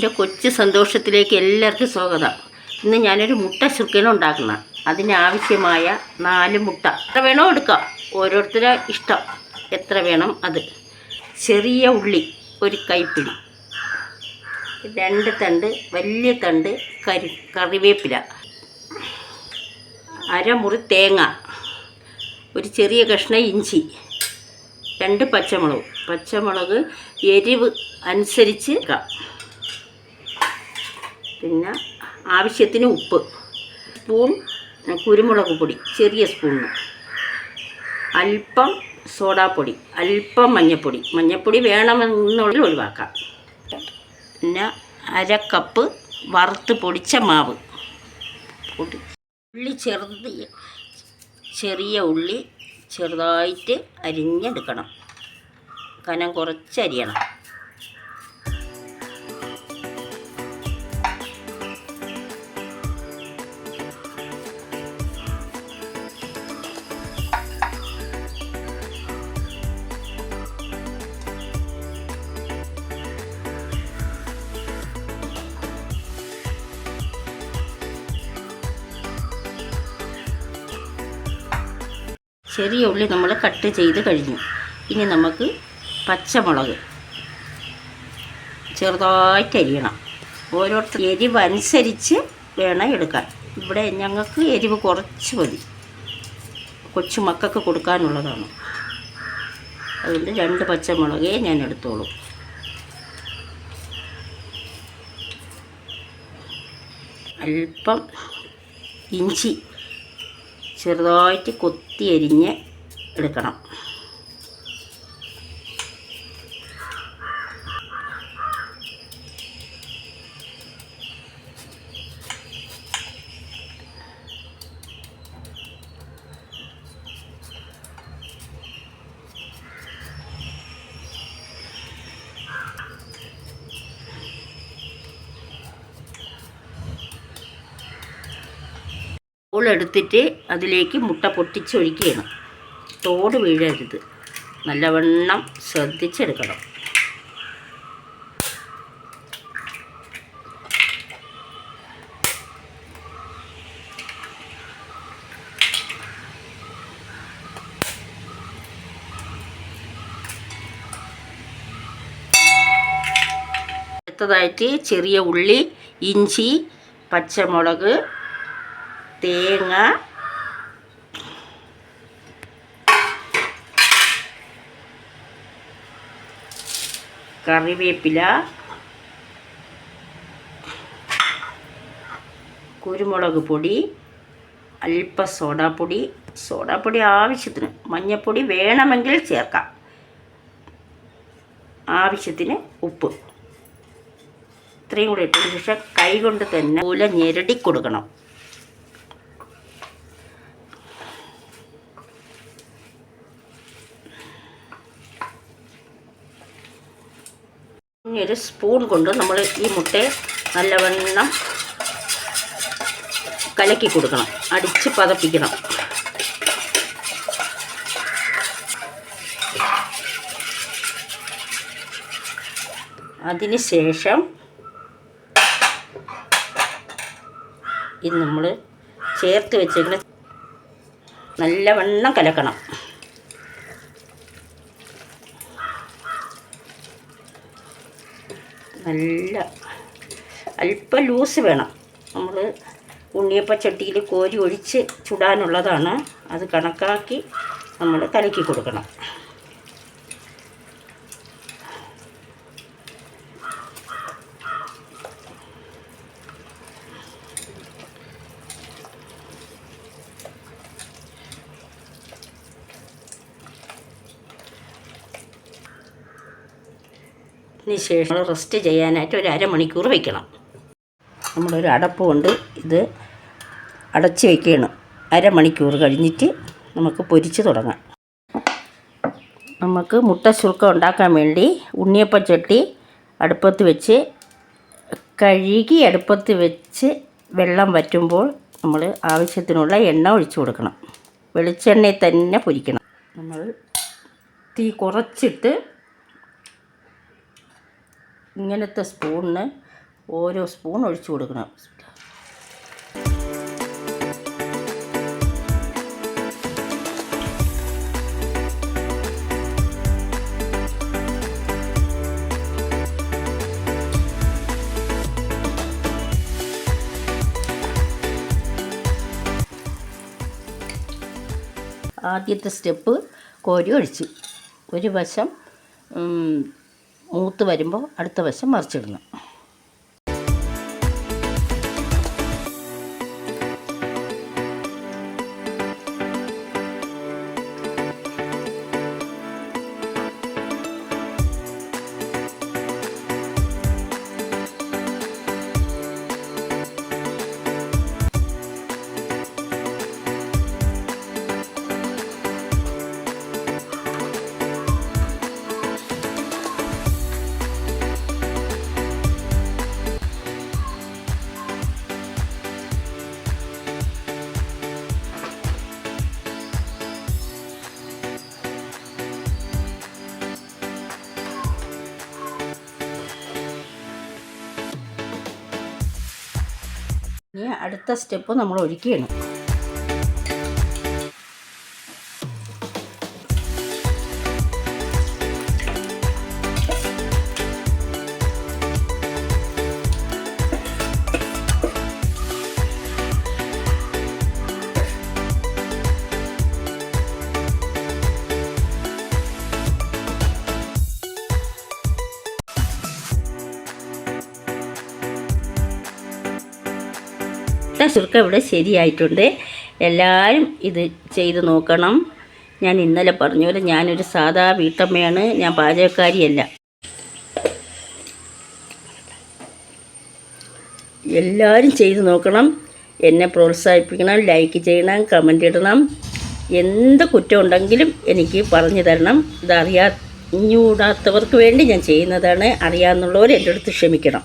എൻ്റെ കൊച്ചു സന്തോഷത്തിലേക്ക് എല്ലാവർക്കും സ്വാഗതം. ഇന്ന് ഞാനൊരു മുട്ട ശുർക്കയാണ് ഉണ്ടാക്കുന്നത്. അതിനാവശ്യമായ 4 മുട്ട എത്ര വേണോ എടുക്കാം, ഓരോരുത്തരുടെ ഇഷ്ടം എത്ര വേണം അത്. ചെറിയ ഉള്ളി 1 കൈപ്പിടി, 2 തണ്ട് വലിയ തണ്ട് കറിവേപ്പില, അരമുറി തേങ്ങ, ഒരു ചെറിയ കഷ്ണം ഇഞ്ചി, 2 പച്ചമുളക് എരിവ് അനുസരിച്ച് ഇടാം. പിന്നെ ആവശ്യത്തിന് ഉപ്പ്, സ്പൂൺ കുരുമുളക് പൊടി ചെറിയ സ്പൂണിന്, അല്പം സോഡാപ്പൊടി, അല്പം മഞ്ഞൾപ്പൊടി വേണമെന്നുള്ളിൽ ഒഴിവാക്കാം. പിന്നെ 1/2 കപ്പ് വറുത്ത് പൊടിച്ച മാവ്, ചെറിയ ഉള്ളി ചെറുതായിട്ട് അരിഞ്ഞെടുക്കണം, കനം കുറച്ച് അരിയണം. ചെറിയ ഉള്ളി നമ്മൾ കട്ട് ചെയ്ത് കഴിഞ്ഞു. ഇനി നമുക്ക് പച്ചമുളക് ചെറുതായിട്ട് അരിയണം. ഓരോരുത്തർ എരിവ് അനുസരിച്ച് വേണം എടുക്കാൻ. ഇവിടെ ഞങ്ങൾക്ക് എരിവ് കുറച്ച് മതി, കൊച്ചു മക്കൾക്ക് കൊടുക്കാനുള്ളതാണ്. അതുകൊണ്ട് 2 പച്ചമുളകേ ഞാൻ എടുത്തോളൂ. അല്പം ഇഞ്ചി ചെറുതായിട്ട് കൊത്തി അരിഞ്ഞ് എടുക്കണം. എടുത്തിട്ട് അതിലേക്ക് മുട്ട പൊട്ടിച്ചൊഴിക്കുകയാണ്. തോട് വീഴരുത്, നല്ലവണ്ണം ശ്രദ്ധിച്ചെടുക്കണം. അടുത്തതായിട്ട് ചെറിയ ഉള്ളി, ഇഞ്ചി, പച്ചമുളക്, തേങ്ങ, കറിവേപ്പില, കുരുമുളക് പൊടി, അല്പം സോഡാപ്പൊടി ആവശ്യത്തിന്, മഞ്ഞൾപ്പൊടി വേണമെങ്കിൽ ചേർക്കാം, ആവശ്യത്തിന് ഉപ്പ്. ഇത്രയും കൂടി ഇട്ടതിന് ശേഷം കൈ കൊണ്ട് തന്നെ പോലെ ഞെരടി കൊടുക്കണം. ഇനി ഒരു സ്പൂൺ കൊണ്ട് നമ്മൾ ഈ മുട്ടയെ നല്ലവണ്ണം കലക്കി കൊടുക്കണം, അടിച്ച് പതപ്പിക്കണം. അതിന് ശേഷം ഇത് നമ്മൾ ചേർത്ത് വെച്ചിങ്ങനെ നല്ലവണ്ണം കലക്കണം. നല്ല അല്പം ലൂസ് വേണം. നമ്മൾ ഉണ്ണിയപ്പച്ചട്ടിയിൽ കോരി ഒഴിച്ച് ചുടാനുള്ളതാണ്. അത് കണക്കാക്കി നമ്മൾ കലക്കി കൊടുക്കണം. ഇതിന് ശേഷം റെസ്റ്റ് ചെയ്യാനായിട്ട് ഒരു 1/2 മണിക്കൂർ വയ്ക്കണം. നമ്മളൊരു അടപ്പ് കൊണ്ട് ഇത് അടച്ച് വയ്ക്കുകയാണ്. 1/2 മണിക്കൂർ കഴിഞ്ഞിട്ട് നമുക്ക് പൊരിച്ച് തുടങ്ങാം. നമുക്ക് മുട്ട ശുർക്ക ഉണ്ടാക്കാൻ വേണ്ടി ഉണ്ണിയപ്പച്ചട്ടി അടുപ്പത്ത് വെച്ച് കഴുകി അടുപ്പത്ത് വെച്ച് വെള്ളം വറ്റുമ്പോൾ നമ്മൾ ആവശ്യത്തിനുള്ള എണ്ണ ഒഴിച്ചു കൊടുക്കണം. വെളിച്ചെണ്ണയിൽ തന്നെ പൊരിക്കണം. നമ്മൾ തീ കുറച്ചിട്ട് ഇങ്ങനത്തെ സ്പൂണിന് ഓരോ സ്പൂൺ ഒഴിച്ചു കൊടുക്കണം. ആദ്യത്തെ സ്റ്റെപ്പ് കോരി ഒഴിച്ച് ഒരു വശം മൂത്ത് വരുമ്പോൾ അടുത്ത വശം മറിച്ചിടണം. ഇനി അടുത്ത സ്റ്റെപ്പ് നമ്മൾ ഒഴിക്കുകയാണ്. സുർക്ക ഇവിടെ ശരിയായിട്ടുണ്ട്. എല്ലാവരും ഇത് ചെയ്ത് നോക്കണം. ഞാൻ ഇന്നലെ പറഞ്ഞ പോലെ ഞാനൊരു സാധാ വീട്ടമ്മയാണ്, ഞാൻ പാചകക്കാരിയല്ല. എല്ലാവരും ചെയ്ത് നോക്കണം. എന്നെ പ്രോത്സാഹിപ്പിക്കണം, ലൈക്ക് ചെയ്യണം, കമൻ്റ് ഇടണം. എന്ത് കുറ്റം ഉണ്ടെങ്കിലും എനിക്ക് പറഞ്ഞു തരണം. ഇത് അറിഞ്ഞൂടാത്തവർക്ക് വേണ്ടി ഞാൻ ചെയ്യുന്നതാണ്. അറിയാമെന്നുള്ളവർ എൻ്റെ അടുത്ത് ക്ഷമിക്കണം.